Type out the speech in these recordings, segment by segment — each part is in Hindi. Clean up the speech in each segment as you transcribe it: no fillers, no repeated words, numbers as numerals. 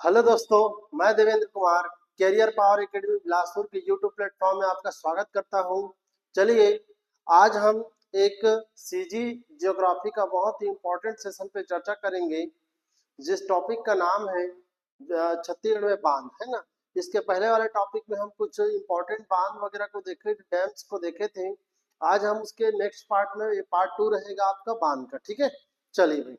हेलो दोस्तों, मैं Devendra Kumar career power academy Bilaspur के यूट्यूब प्लेटफॉर्म में आपका स्वागत करता हूं। चलिए, आज हम एक सीजी ज्योग्राफी का बहुत ही इम्पोर्टेंट सेशन पे चर्चा करेंगे, जिस टॉपिक का नाम है छत्तीसगढ़ में बांध, है ना। इसके पहले वाले टॉपिक में हम कुछ इम्पोर्टेंट बांध वगैरह को देखे, डैम्स को देखे थे। आज हम उसके नेक्स्ट पार्ट में, ये पार्ट 2 रहेगा आपका बांध का। ठीक है, चलिए भाई।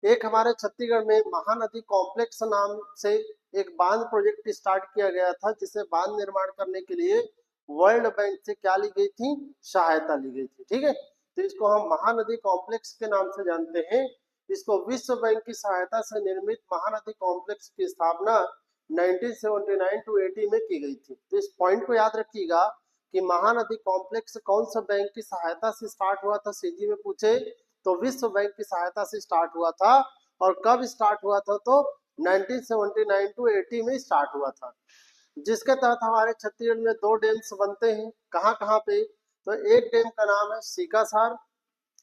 एक हमारे छत्तीसगढ़ में महानदी कॉम्प्लेक्स नाम से एक बांध प्रोजेक्ट स्टार्ट किया गया था, जिसे बांध निर्माण करने के लिए वर्ल्ड बैंक से क्या ली गई थी, सहायता ली गई थी। ठीक है, तो इसको हम महानदी कॉम्प्लेक्स के नाम से जानते हैं। इसको विश्व बैंक की सहायता से निर्मित महानदी कॉम्प्लेक्स की स्थापना 1979 टू 80 में की गई थी। तो इस पॉइंट को याद रखिएगा कि महानदी कॉम्प्लेक्स कौन सा बैंक की सहायता से स्टार्ट हुआ था। सीजी में पूछे तो विश्व बैंक की सहायता से स्टार्ट हुआ था। और कब स्टार्ट हुआ था, तो 1979 टू 80 में स्टार्ट हुआ था। जिसके तहत हमारे छत्तीसगढ़ में दो डैम्स बनते हैं। कहाँ कहाँ पे, तो एक डैम का नाम है सीकासार।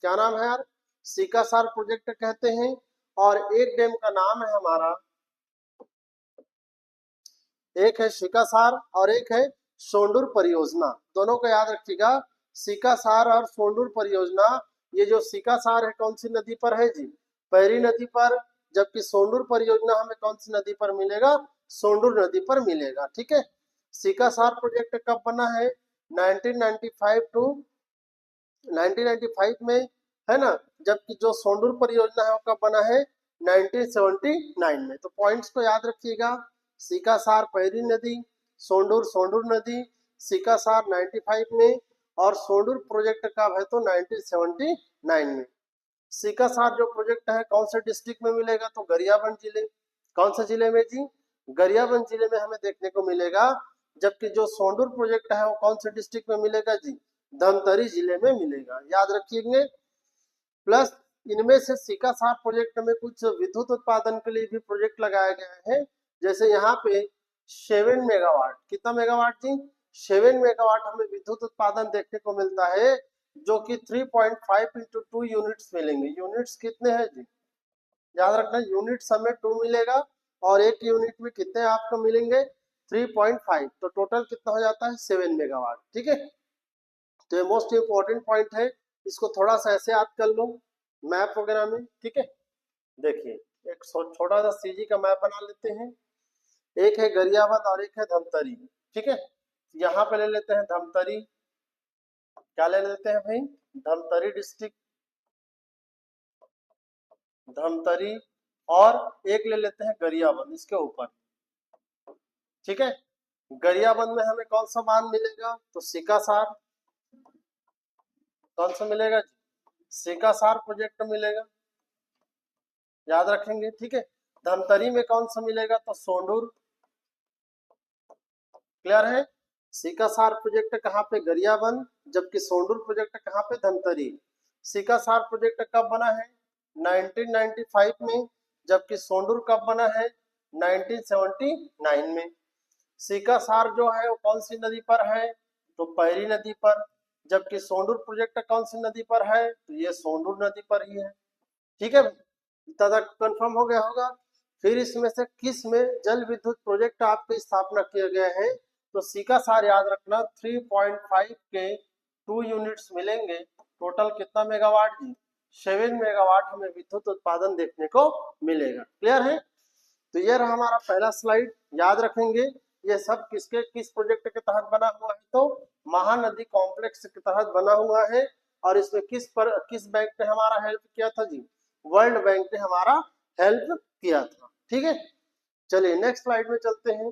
क्या नाम है यार, सीकासार प्रोजेक्ट कहते हैं। और एक डैम का नाम है हमारा, एक है सीकासार और एक है सोंडूर परियोजना। दोनों को याद रखिएगा, सीकासार और सोंडूर परियोजना। ये जो सीकासार है कौन सी नदी पर है जी, पैरी नदी पर। जबकि सोंडूर परियोजना हमें कौन सी नदी पर मिलेगा, सोंडूर नदी पर मिलेगा। ठीक है, सीकासार प्रोजेक्ट कब बना है, 1995 टू 1995 में, है ना। जबकि जो सोंडूर परियोजना है वो कब बना है, 1979 में। तो पॉइंट्स को याद रखिएगा, सीकासार पैरी नदी, सोंडूर सोंडूर नदी, सीकासार 95 में, और सोंडूर प्रोजेक्ट कब है, तो 1979 में। सीकासार जो प्रोजेक्ट है कौन से डिस्ट्रिक्ट में मिलेगा, तो गरियाबंद जिले। कौन से जिले में जी, गरियाबंद जिले में हमें देखने को मिलेगा। जबकि जो सोंडूर प्रोजेक्ट है वो कौन से डिस्ट्रिक्ट में मिलेगा जी, धमतरी जिले में मिलेगा। याद रखिएंगे। प्लस इनमें से सीकासार प्रोजेक्ट में कुछ विद्युत उत्पादन के लिए भी प्रोजेक्ट लगाया गया है। जैसे यहाँ पे 7 मेगावाट, कितना मेगावाट जी, 7 मेगावाट हमें विद्युत उत्पादन देखने को मिलता है, जो कि 3.5 इंटू 2 यूनिट्स मिलेंगे। यूनिट्स कितने हैं जी, याद रखना, यूनिट्स हमें 2 मिलेगा और एक यूनिट में कितने आपको मिलेंगे, 3.5। तो टोटल कितना हो जाता है, 7 मेगावाट। ठीक है, तो ये मोस्ट इंपॉर्टेंट पॉइंट है। इसको थोड़ा सा ऐसे याद कर लो मैप वगैरह में। ठीक है, देखिए, एक छोटा सा सीजी का मैप बना लेते हैं। एक है गरियाबंद और एक है धमतरी। ठीक है, यहाँ पे ले लेते हैं धमतरी। क्या ले लेते हैं भाई, धमतरी डिस्ट्रिक्ट, धमतरी। और एक ले लेते हैं गरियाबंद इसके ऊपर। ठीक है, गरियाबंद में हमें कौन सा बांध मिलेगा, तो सीकासार। कौन सा मिलेगा, सीकासार प्रोजेक्ट मिलेगा, याद रखेंगे। ठीक है, धमतरी में कौन सा मिलेगा, तो सोंडूर। क्लियर है, सीकासार प्रोजेक्ट कहाँ पे, गरियाबंद। जबकि सोंडूर प्रोजेक्ट कहाँ पे, धमतरी। सीकासार प्रोजेक्ट कब बना है, 1995 में। जबकि सोंडूर कब बना है, 1979 में। सीकासार जो है वो कौन सी नदी पर है, तो पैरी नदी पर। जबकि सोंडूर प्रोजेक्ट कौन सी नदी पर है, तो ये सोंडूर नदी पर ही है। ठीक है, इतना तक कंफर्म हो गया होगा। फिर इसमें से किस में जल विद्युत प्रोजेक्ट आपकी स्थापना किया गया है, तो सीकासार याद रखना, 3.5 के 2 यूनिट्स मिलेंगे। टोटल कितना मेगावाट जी, 7 मेगावाट हमें विद्युत उत्पादन देखने को मिलेगा। क्लियर है, तो यह रहा हमारा पहला स्लाइड। याद रखेंगे ये सब किसके किस प्रोजेक्ट के तहत बना हुआ है, तो महानदी कॉम्प्लेक्स के तहत बना हुआ है। और इसमें किस बैंक ने हमारा हेल्प किया था जी, वर्ल्ड बैंक ने हमारा हेल्प किया था। ठीक है, चलिए नेक्स्ट स्लाइड में चलते हैं।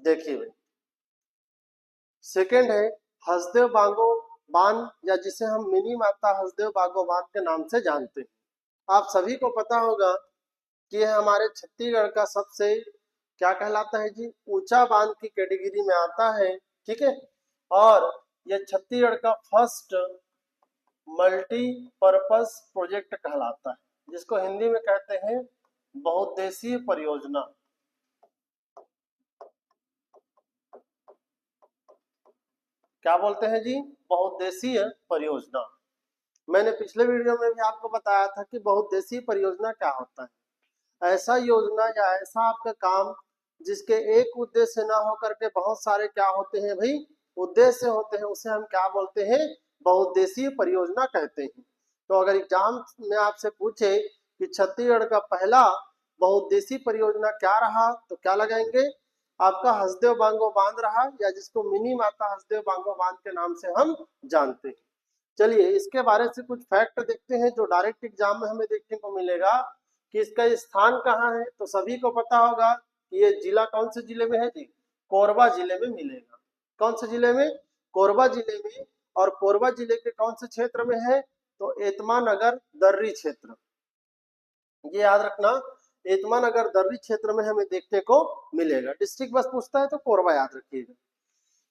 देखिए भाई, सेकंड है हसदेव बांगो बांध, या जिसे हम मिनी माता हसदेव बांगो बांध के नाम से जानते हैं। आप सभी को पता होगा कि यह हमारे छत्तीसगढ़ का सबसे, क्या कहलाता है जी, ऊंचा बांध की कैटेगरी में आता है। ठीक है, और यह छत्तीसगढ़ का फर्स्ट मल्टीपर्पज प्रोजेक्ट कहलाता है, जिसको हिंदी में कहते हैं बहुउद्देशीय परियोजना। क्या बोलते हैं जी, बहुउद्देशीय परियोजना। मैंने पिछले वीडियो में भी आपको बताया था कि बहुउद्देशीय परियोजना क्या होता है। ऐसा योजना या ऐसा आपका काम जिसके एक उद्देश्य ना हो करके बहुत सारे क्या होते हैं भाई, उद्देश्य होते हैं, उसे हम क्या बोलते हैं, बहुउद्देशीय परियोजना कहते हैं। तो अगर एग्जाम में आपसे पूछे कि छत्तीसगढ़ का पहला बहुउद्देशीय परियोजना क्या रहा, तो क्या लगाएंगे, आपका हसदेव बांगो बांध रहा, या जिसको मिनी माता हसदेव बांगो बांध के नाम से हम जानते हैं। चलिए इसके बारे से कुछ फैक्ट देखते हैं जो डायरेक्ट एग्जाम में हमें देखने को मिलेगा कि इसका स्थान कहाँ है। तो सभी को पता होगा कि ये जिला कौन से जिले में है जी, कोरबा जिले में मिलेगा। कौन से जिले में, कोरबा जिले में। और कोरबा जिले के कौन से क्षेत्र में है, तो एतमा नगर दर्री क्षेत्र, ये याद रखना, एतमा नगर दर्री क्षेत्र में हमें देखने को मिलेगा। डिस्ट्रिक्ट बस पूछता है तो कोरबा याद रखिएगा।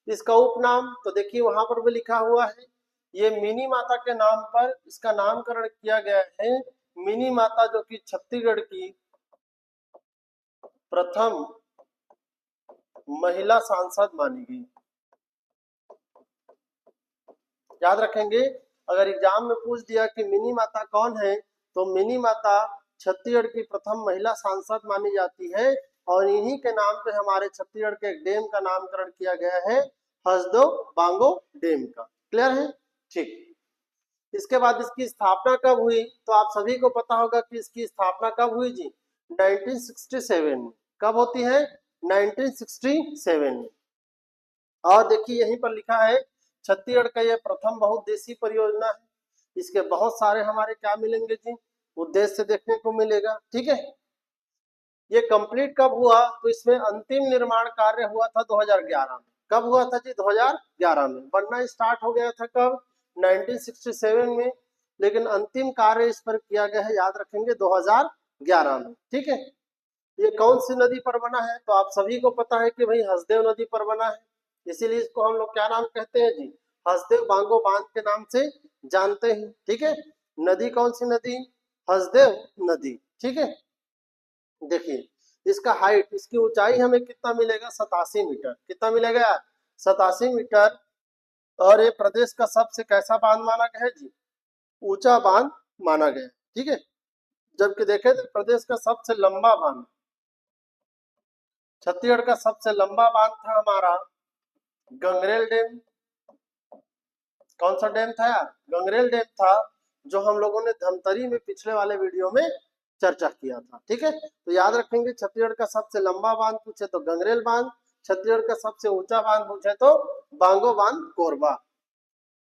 इसका उपनाम तो देखिए वहां पर भी लिखा हुआ है, ये मिनी माता के नाम पर इसका नामकरण किया गया है। मिनी माता जो कि छत्तीसगढ़ की प्रथम महिला सांसद मानी गई। याद रखेंगे, अगर एग्जाम में पूछ दिया कि मिनी माता कौन है, तो मिनी माता छत्तीसगढ़ की प्रथम महिला सांसद मानी जाती है। और इन्हीं के नाम पे हमारे छत्तीसगढ़ के एक डैम का नामकरण किया गया है, हसदेव बांगो डैम का। क्लियर है, ठीक। इसके बाद इसकी स्थापना कब हुई, तो आप सभी को पता होगा कि इसकी स्थापना कब हुई जी, 1967 में। कब होती है, 1967 में। और देखिए यहीं पर लिखा है छत्तीसगढ़ का यह प्रथम बहुउद्देशीय परियोजना है। इसके बहुत सारे हमारे क्या मिलेंगे जी, उद्देश्य देखने को मिलेगा। ठीक है, ये कंप्लीट कब हुआ, तो इसमें अंतिम निर्माण कार्य हुआ था 2011 में। कब हुआ था जी, 2011 में। बनना स्टार्ट हो गया था कब, 1967 में, लेकिन अंतिम कार्य इस पर किया गया है, याद रखेंगे, 2011 में। ठीक है, ये कौन सी नदी पर बना है, तो आप सभी को पता है कि भाई हसदेव नदी पर बना है, इसीलिए इसको हम लोग क्या नाम कहते हैं जी, हसदेव बांगो बांध के नाम से जानते हैं। ठीक है, नदी कौन सी नदी, हसदेव नदी। ठीक है, देखिए इसका हाइट, इसकी ऊंचाई हमें कितना मिलेगा, 87 मीटर। कितना मिलेगा, 87 मीटर। और ये प्रदेश का सबसे कैसा बांध माना गया है जी, ऊंचा बांध माना गया है। ठीक है, जबकि देखें तो प्रदेश का सबसे लंबा बांध, छत्तीसगढ़ का सबसे लंबा बांध था हमारा गंगरेल डैम। कौन सा डैम था यार, गंगरेल डैम था, जो हम लोगों ने धमतरी में पिछले वाले वीडियो में चर्चा किया था। ठीक है, तो याद रखेंगे, छत्तीसगढ़ का सबसे लंबा बांध पूछे तो गंगरेल बांध, छत्तीसगढ़ का सबसे ऊंचा बांध पूछे तो बांगो बांध कोरबा।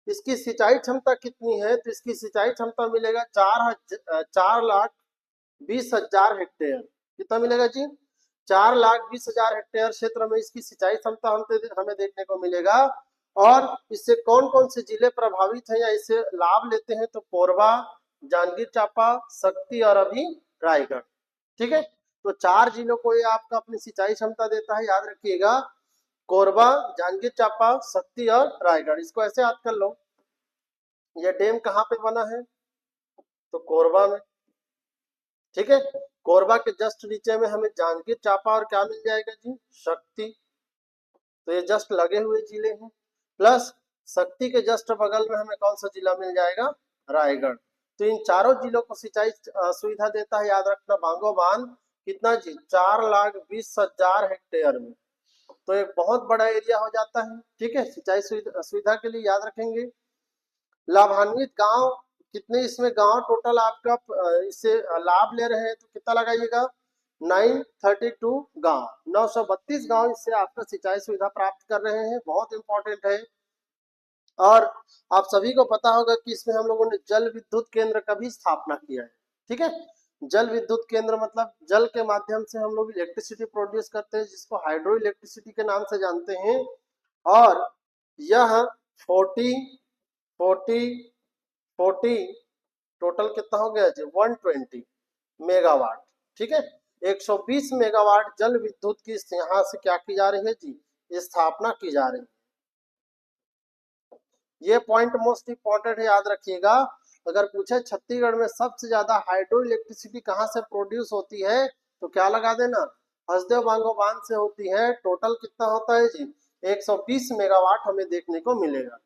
इसकी सिंचाई क्षमता कितनी है, तो इसकी सिंचाई क्षमता मिलेगा 4,20,000 हेक्टेयर। कितना मिलेगा जी, 4,20,000 हेक्टेयर क्षेत्र में इसकी सिंचाई क्षमता हमें देखने को मिलेगा। और इससे कौन कौन से जिले प्रभावित हैं या इससे लाभ लेते हैं, तो कोरबा, जांजगीर चांपा, शक्ति और अभी रायगढ़। ठीक है, तो 4 जिलों को ये आपका अपनी सिंचाई क्षमता देता है, याद रखिएगा, कोरबा, जांजगीर चांपा, शक्ति और रायगढ़। इसको ऐसे याद कर लो, यह डैम कहाँ पे बना है, तो कोरबा में। ठीक है, कोरबा के जस्ट नीचे में हमें जांजगीर चांपा और क्या मिल जाएगा जी, शक्ति। तो ये जस्ट लगे हुए जिले हैं। प्लस शक्ति के जस्ट बगल में हमें कौन सा जिला मिल जाएगा, रायगढ़। तो इन चारों जिलों को सिंचाई सुविधा देता है, याद रखना, बांगो बांध। कितना जी, 4,20,000 हेक्टेयर में। तो एक बहुत बड़ा एरिया हो जाता है। ठीक है, सिंचाई सुविधा के लिए याद रखेंगे। लाभान्वित गांव कितने, इसमें गांव टोटल आपका इससे लाभ ले रहे हैं, तो कितना लगाइएगा, 932 गांव, 932 गांव इससे आपका सिंचाई सुविधा प्राप्त कर रहे हैं। बहुत इंपॉर्टेंट है। और आप सभी को पता होगा कि इसमें हम लोगों ने जल विद्युत केंद्र का भी स्थापना किया है। ठीक है, जल विद्युत केंद्र मतलब जल के माध्यम से हम लोग इलेक्ट्रिसिटी प्रोड्यूस करते हैं, जिसको हाइड्रो इलेक्ट्रिसिटी के नाम से जानते हैं। और यह 40 टोटल कितना हो गया जी, 120 मेगावाट। ठीक है, 120 मेगावाट जल विद्युत की यहाँ से क्या की जा रही है जी, स्थापना की जा रही है। ये पॉइंट मोस्ट इंपॉर्टेंट है, याद रखिएगा। अगर पूछे छत्तीसगढ़ में सबसे ज्यादा हाइड्रो इलेक्ट्रिसिटी कहाँ से प्रोड्यूस होती है, तो क्या लगा देना, हसदेव बांगो बांध से होती है। टोटल कितना होता है जी, 120 मेगावाट हमें देखने को मिलेगा।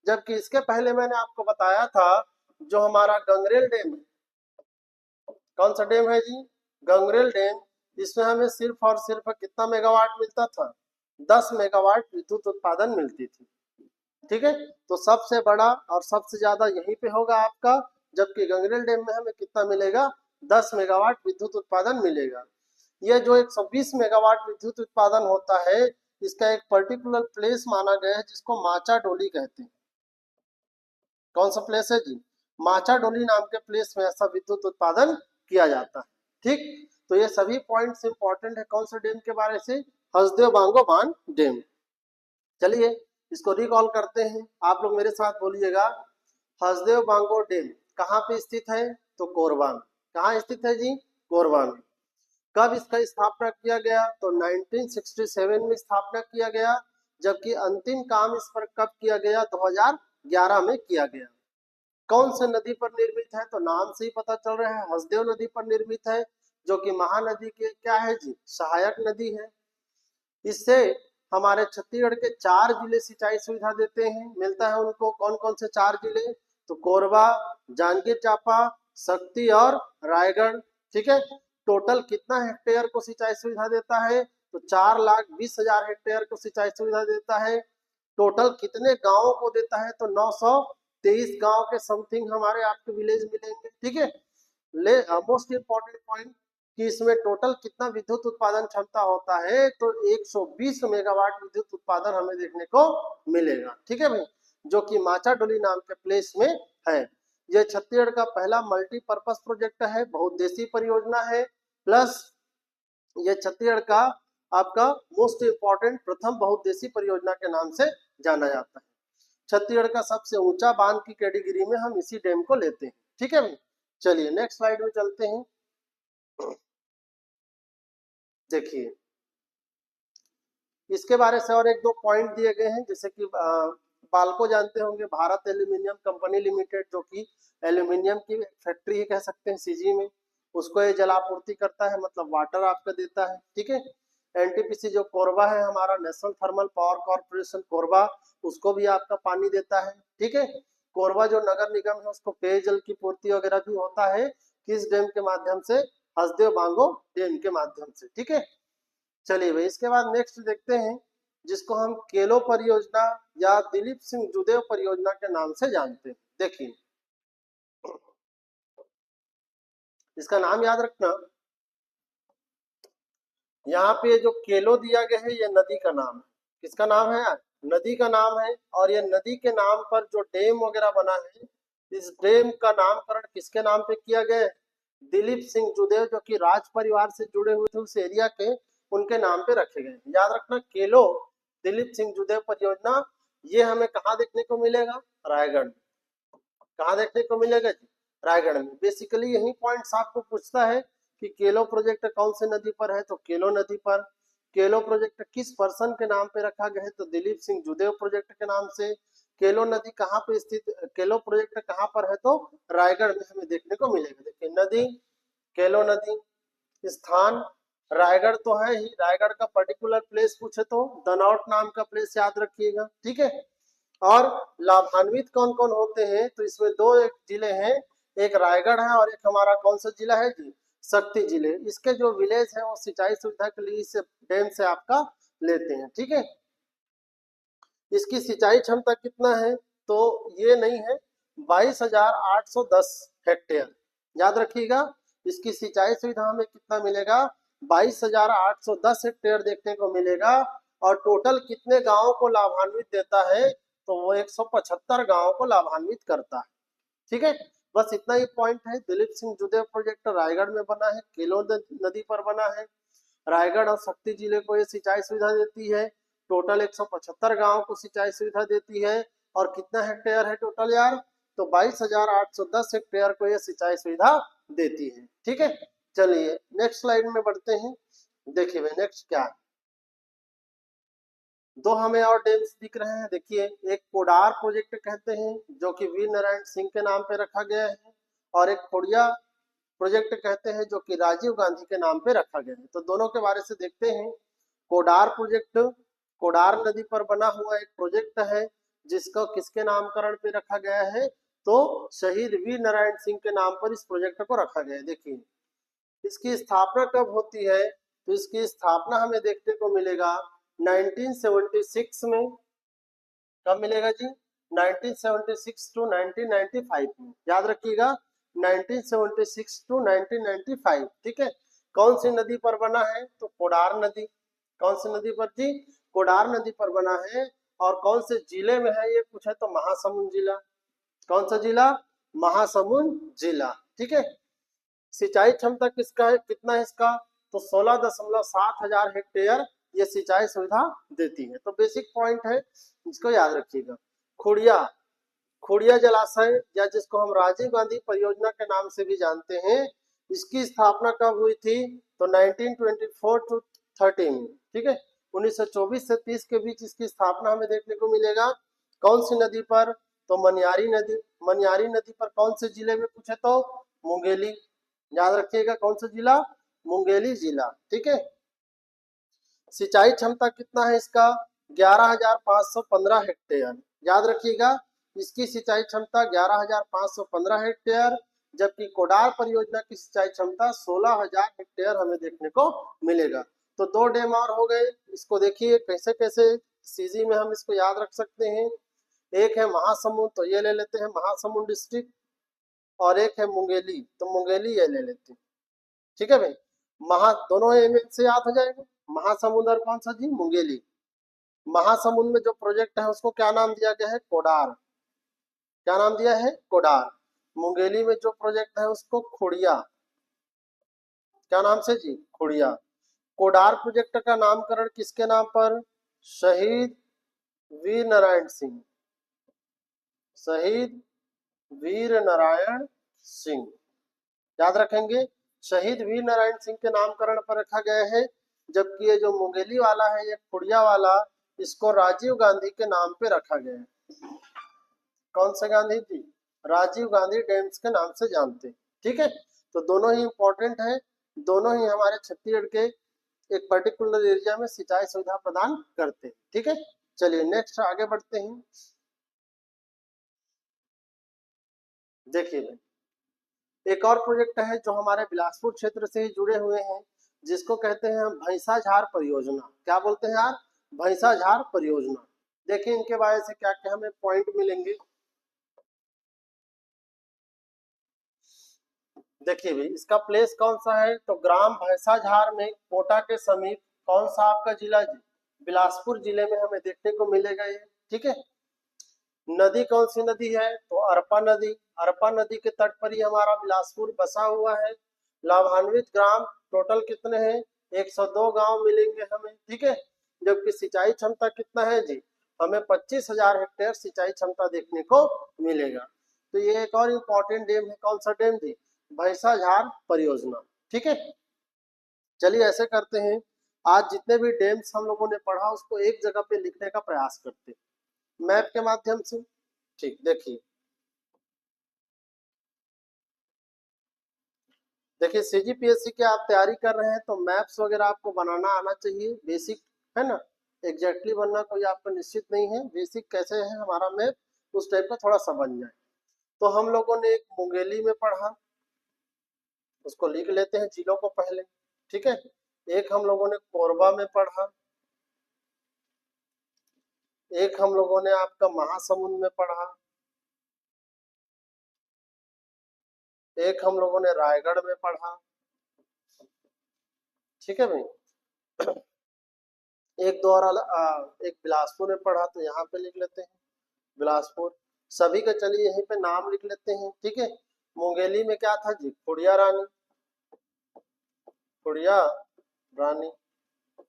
जबकि इसके पहले मैंने आपको बताया था जो हमारा गंगरेल डैम है, कौन सा डैम है जी, गंगरेल डैम, इसमें हमें सिर्फ और सिर्फ कितना मेगावाट मिलता था, 10 मेगावाट विद्युत उत्पादन मिलती थी। ठीक है, तो सबसे बड़ा और सबसे ज्यादा यहीं पे होगा आपका, जबकि गंगरेल डैम में हमें कितना मिलेगा, 10 मेगावाट विद्युत उत्पादन मिलेगा। यह जो 120 मेगावाट विद्युत उत्पादन होता है, इसका एक पर्टिकुलर प्लेस माना गया है जिसको माचा डोली कहते हैं। कौन सा प्लेस है जी, माचा डोली नाम के प्लेस में ऐसा विद्युत उत्पादन किया जाता है। ठीक, तो ये सभी पॉइंट्स इंपॉर्टेंट है कौन से डैम के बारे से, हसदेव बांगो बांध डैम। चलिए इसको रिकॉल करते हैं, आप लोग मेरे साथ बोलिएगा, हसदेव बांगो डैम कहाँ पे स्थित है, तो कोरबा में। कहाँ स्थित है जी, कोरबा में। कब इसका स्थापना किया गया, तो 1967 में स्थापना किया गया, जबकि अंतिम काम इस पर कब किया गया, 2011 में किया गया। कौन से नदी पर निर्मित है, तो नाम से ही पता चल रहा है हसदेव नदी पर निर्मित है, जो कि महानदी के क्या है जी, सहायक नदी है। इससे हमारे छत्तीसगढ़ के 4 जिले सिंचाई सुविधा देते हैं, मिलता है उनको। कौन कौन से 4 जिले, तो कोरबा, जांजगीर चांपा, शक्ति और रायगढ़। ठीक है, टोटल कितना हेक्टेयर को सिंचाई सुविधा देता है, तो 4,20,000 हेक्टेयर को सिंचाई सुविधा देता है। टोटल कितने गांवों को देता है, तो 923 गांव के समथिंग हमारे आपके विलेज मिलेंगे। ठीक है, ले मोस्ट इंपॉर्टेंट पॉइंट कि इसमें टोटल कितना विद्युत उत्पादन क्षमता होता है, तो 120 मेगावाट विद्युत उत्पादन हमें देखने को मिलेगा। ठीक है भाई, जो कि माचा डोली नाम के प्लेस में है। यह छत्तीसगढ़ का पहला मल्टीपर्पज प्रोजेक्ट है, बहुउद्देशीय परियोजना है, प्लस ये छत्तीसगढ़ का आपका मोस्ट इंपॉर्टेंट प्रथम बहुउद्देशीय परियोजना के नाम से जाना जाता है। छत्तीसगढ़ का सबसे ऊंचा बांध की कैटेगरी में हम इसी डैम को लेते हैं। ठीक है भाई, चलिए नेक्स्ट स्लाइड में चलते हैं। देखिए इसके बारे से और एक दो पॉइंट दिए गए हैं, जैसे कि बालको जानते होंगे, भारत एल्यूमिनियम कंपनी लिमिटेड, जो कि एल्यूमिनियम की फैक्ट्री ही कह सकते हैं सीजी में, उसको ये जलापूर्ति करता है, मतलब वाटर आपका देता है। ठीक है, एनटीपीसी जो कोरबा है हमारा, national thermal power corporation Korba, उसको भी आपका पानी देता है। ठीक है, कोरबा जो नगर निगम है उसको पेयजल की पूर्ति वगैरह भी होता है, किस डैम के माध्यम से, हसदेव बांगो डैम के माध्यम से। ठीक है, चलिए भाई इसके बाद नेक्स्ट देखते हैं, जिसको हम केलो परियोजना या दिलीप सिंह जुदेव परियोजना के नाम से जानते हैं। देखिए इसका नाम याद रखना, यहाँ पे जो केलो दिया गया है ये नदी का नाम है। किसका नाम है, नदी का नाम है। और ये नदी के नाम पर जो डैम वगैरह बना है, इस डैम का नामकरण किसके नाम पे किया गया है, दिलीप सिंह जुदेव, जो कि राज परिवार से जुड़े हुए थे उस एरिया के, उनके नाम पे रखे गए। याद रखना, केलो दिलीप सिंह जुदेव परियोजना, ये हमें कहाँ देखने को मिलेगा, रायगढ़ में। कहाँ देखने को मिलेगा जी, रायगढ़ में। बेसिकली यही पॉइंट्स आपको पूछता है कि केलो प्रोजेक्ट कौन से नदी पर है, तो केलो नदी पर। केलो प्रोजेक्ट किस पर्सन के नाम पे रखा गया है, तो दिलीप सिंह जुदेव प्रोजेक्ट के नाम से। केलो नदी कहाँ पे स्थित, केलो प्रोजेक्ट कहाँ पर है, तो रायगढ़ में हमें देखने को मिलेगा। देखिए नदी, केलो नदी, स्थान रायगढ़ तो है ही, रायगढ़ का पर्टिकुलर प्लेस पूछे तो दनौट नाम का प्लेस याद रखिएगा। ठीक है, और लाभान्वित कौन कौन होते हैं, तो इसमें दो एक जिले हैं, एक रायगढ़ है और एक हमारा कौन सा जिला है जी, शक्ति जिले। इसके जो विलेज है वो सिंचाई सुविधा के लिए इस डैम से आपका लेते हैं। ठीक है, इसकी सिंचाई क्षमता कितना है, तो ये नहीं है, 22,810 हेक्टेयर। याद रखिएगा, इसकी सिंचाई सुविधा हमें कितना मिलेगा, 22,810 हेक्टेयर देखने को मिलेगा। और टोटल कितने गांवों को लाभान्वित देता है, तो वो 175 गांवों को लाभान्वित करता है। ठीक है, बस इतना ही पॉइंट है। दिलीप सिंह जुदेव प्रोजेक्ट रायगढ़ में बना है, केलो नदी पर बना है। रायगढ़ और शक्ति जिले को ये सिंचाई सुविधा देती है। टोटल 175 गांव को सिंचाई सुविधा देती है। और कितना हेक्टेयर है टोटल यार, तो 22,810 हेक्टेयर को ये सिंचाई सुविधा देती है। ठीक है, चलिए नेक्स्ट स्लाइड में बढ़ते हैं। देखिए भाई नेक्स्ट क्या है, दो हमें और डैम्स दिख रहे हैं। देखिए एक कोडार प्रोजेक्ट कहते हैं, जो कि वीर नारायण सिंह के नाम पे रखा गया है, और एक खोड़िया प्रोजेक्ट कहते हैं, जो कि राजीव गांधी के नाम पे रखा गया है। तो दोनों के बारे से देखते हैं। कोडार प्रोजेक्ट कोडार नदी पर बना हुआ एक प्रोजेक्ट है, जिसको किसके नामकरण पे रखा गया है, तो शहीद वीर नारायण सिंह के नाम पर इस प्रोजेक्ट को रखा गया है। देखिए इसकी स्थापना कब होती है, तो इसकी स्थापना हमें देखने को मिलेगा 1976 में। कब मिलेगा जी? 1976 टू 1995 में। याद रखिएगा 1976 टू 1995। ठीक है। कौन सी नदी पर बना है? तो कोडार नदी। कौन सी नदी पर जी? कोडार नदी पर बना है। और कौन से जिले में है ये पूछे तो महासमुंद जिला। कौन सा जिला? महासमुंद जिला। ठीक है। सिंचाई क्षमता किसका है, कितना है इसका? तो 16.7 हजार हेक्टेयर ये सिंचाई सुविधा देती है। तो बेसिक पॉइंट है, इसको याद रखिएगा। खुड़िया, खुड़िया जलाशय या जिसको हम राजीव गांधी परियोजना के नाम से भी जानते हैं, इसकी स्थापना कब हुई थी? तो 1924 टू 13। ठीक है। 1924 से 30 के बीच इसकी स्थापना हमें देखने को मिलेगा। कौन सी नदी पर? तो मनियारी नदी। मनियारी नदी पर कौन से जिले में पूछे तो मुंगेली। याद रखिएगा कौन सा जिला? मुंगेली जिला। ठीक है। सिंचाई क्षमता कितना है इसका? 11,515 हेक्टेयर। याद रखिएगा इसकी सिंचाई क्षमता 11,515 हेक्टेयर, जबकि कोडार परियोजना की सिंचाई क्षमता 16,000 हेक्टेयर हमें देखने को मिलेगा। तो दो डैम और हो गए। इसको देखिए कैसे कैसे सीजी में हम इसको याद रख सकते हैं। एक है महासमुंद, तो ये ले लेते हैं महासमुंद डिस्ट्रिक्ट, और एक है मुंगेली, तो मुंगेली ये ले लेते हैं। ठीक है भाई। दोनों एम से याद हो जाएगा। महासमुंद और कौन सा जी? मुंगेली। महासमुंद में जो प्रोजेक्ट है उसको क्या नाम दिया गया है? कोडार। क्या नाम दिया है? कोडार। मुंगेली में जो प्रोजेक्ट है उसको खुड़िया। क्या नाम से जी? खुड़िया। कोडार प्रोजेक्ट का नामकरण किसके नाम पर? शहीद वीर नारायण सिंह। शहीद वीर नारायण सिंह। याद रखेंगे शहीद वीर नारायण सिंह के नामकरण पर रखा गया है। जबकि ये जो मुंगेली वाला है, ये खुड़िया वाला, इसको राजीव गांधी के नाम पे रखा गया है। कौन से गांधी जी? राजीव गांधी डैम्स के नाम से जानते हैं। ठीक है। तो दोनों ही इंपॉर्टेंट है। दोनों ही हमारे छत्तीसगढ़ के एक पर्टिकुलर एरिया में सिंचाई सुविधा प्रदान करते हैं। ठीक है। चलिए नेक्स्ट आगे बढ़ते हैं। देखिए एक और प्रोजेक्ट है जो हमारे बिलासपुर क्षेत्र से ही जुड़े हुए हैं, जिसको कहते हैं हम भैंसाझार परियोजना। क्या बोलते हैं यार? भैंसाझार परियोजना। देखिए इनके बारे से क्या क्या हमें पॉइंट मिलेंगे। देखिए भी इसका प्लेस कौन सा है? तो ग्राम भैंसाझार में कोटा के समीप। कौन सा आपका जिला जी? बिलासपुर जिले में हमें देखने को मिलेगा ये। ठीक है। नदी कौन सी नदी है? तो अरपा नदी। अरपा नदी के तट पर ही हमारा बिलासपुर बसा हुआ है। लाभान्वित ग्राम टोटल कितने हैं? 102 गांव मिलेंगे हमें। ठीक है। जबकि सिंचाई क्षमता कितना है जी? हमें 25,000 हेक्टेयर सिंचाई क्षमता देखने को मिलेगा। तो ये एक और इम्पोर्टेंट डैम है। कौन सा डैम जी? भैंसाझार परियोजना। ठीक है। चलिए ऐसे करते हैं, आज जितने भी डैम्स हम लोगों ने पढ़ा उसको एक जगह पे लिखने का प्रयास करते हैं मैप के माध्यम से। ठीक, देखिए देखिए सीजीपीएससी की आप तैयारी कर रहे हैं तो मैप्स वगैरह आपको बनाना आना चाहिए, बेसिक है ना। एग्जैक्टली बनना कोई आपका निश्चित नहीं है, बेसिक कैसे है हमारा मैप उस टाइप का थोड़ा सा बन जाए। तो हम लोगों ने एक मुंगेली में पढ़ा, उसको लिख लेते हैं जिलों को पहले। ठीक है। एक हम लोगों ने कोरबा में पढ़ा, एक हम लोगों ने आपका महासमुंद में पढ़ा, एक हम लोगों ने रायगढ़ में पढ़ा। ठीक है भाई। एक दो और एक बिलासपुर में पढ़ा, तो यहाँ पे लिख लेते हैं बिलासपुर। सभी का चलिए यहीं पे नाम लिख लेते हैं। ठीक है। मुंगेली में क्या था जी? खुड़िया रानी। खुड़िया रानी,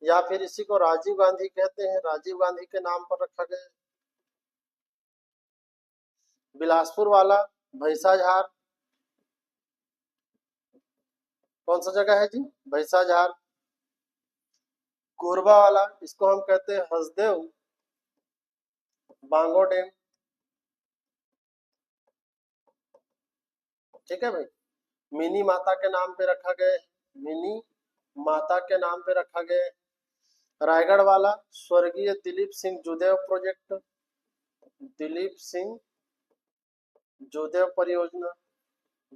या फिर इसी को राजीव गांधी कहते हैं, राजीव गांधी के नाम पर रखा गया। बिलासपुर वाला भैंसाझार। कौन सा जगह है जी? भैंसाझार। कोरबा वाला इसको हम कहते हैं हसदेव बांगो डैम। ठीक है भाई। मिनी माता के नाम पे रखा गया है, मिनी माता के नाम पे रखा गया है। रायगढ़ वाला स्वर्गीय दिलीप सिंह जुदेव प्रोजेक्ट, दिलीप सिंह जोदेव परियोजना,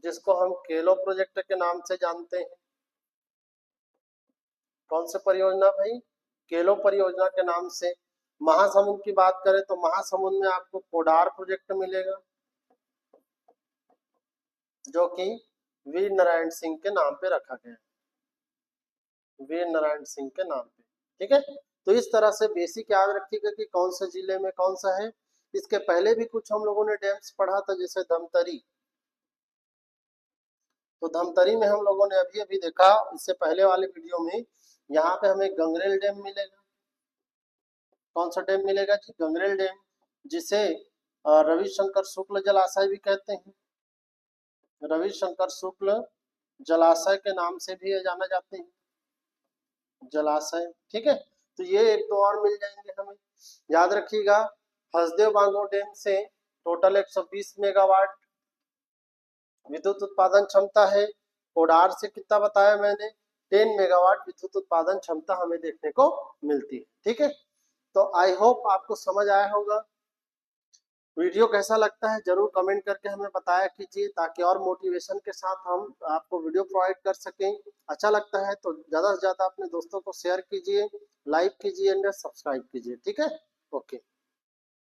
जिसको हम केलो प्रोजेक्ट के नाम से जानते हैं। कौन सी परियोजना भाई? केलो परियोजना के नाम से। महासमुंद की बात करें तो महासमुंद में आपको कोडार प्रोजेक्ट मिलेगा, जो कि वीर नारायण सिंह के नाम पे रखा गया है, वीर नारायण सिंह के नाम पे। ठीक है, तो इस तरह से बेसिक याद रखिएगा कि कौन से जिले में कौन सा है। इसके पहले भी कुछ हम लोगों ने डैम्स पढ़ा था, जैसे धमतरी। तो धमतरी में हम लोगों ने अभी अभी देखा इससे पहले वाले वीडियो में, यहाँ पे हमें गंगरेल डैम मिलेगा। कौन सा डैम मिलेगा जी? गंगरेल डैम, जिसे रविशंकर शुक्ल जलाशय भी कहते हैं। रविशंकर शुक्ल जलाशय के नाम से भी ये जाना जाते हैं, जलाशय। ठीक है, तो ये एक दो और मिल जाएंगे हमें, याद रखिएगा। हसदेव बांगो डैम से टोटल 120 मेगावाट विद्युत उत्पादन क्षमता है। कोडार से कितना बताया मैंने? 10 मेगावाट विद्युत उत्पादन क्षमता हमें देखने को मिलती है। ठीक है, तो आई होप आपको समझ आया होगा। वीडियो कैसा लगता है जरूर कमेंट करके हमें बताया कीजिए, ताकि और मोटिवेशन के साथ हम आपको वीडियो प्रोवाइड कर सकें। अच्छा लगता है तो ज़्यादा से ज़्यादा अपने दोस्तों को शेयर कीजिए, लाइक कीजिए एंड सब्सक्राइब कीजिए। ठीक है, ओके।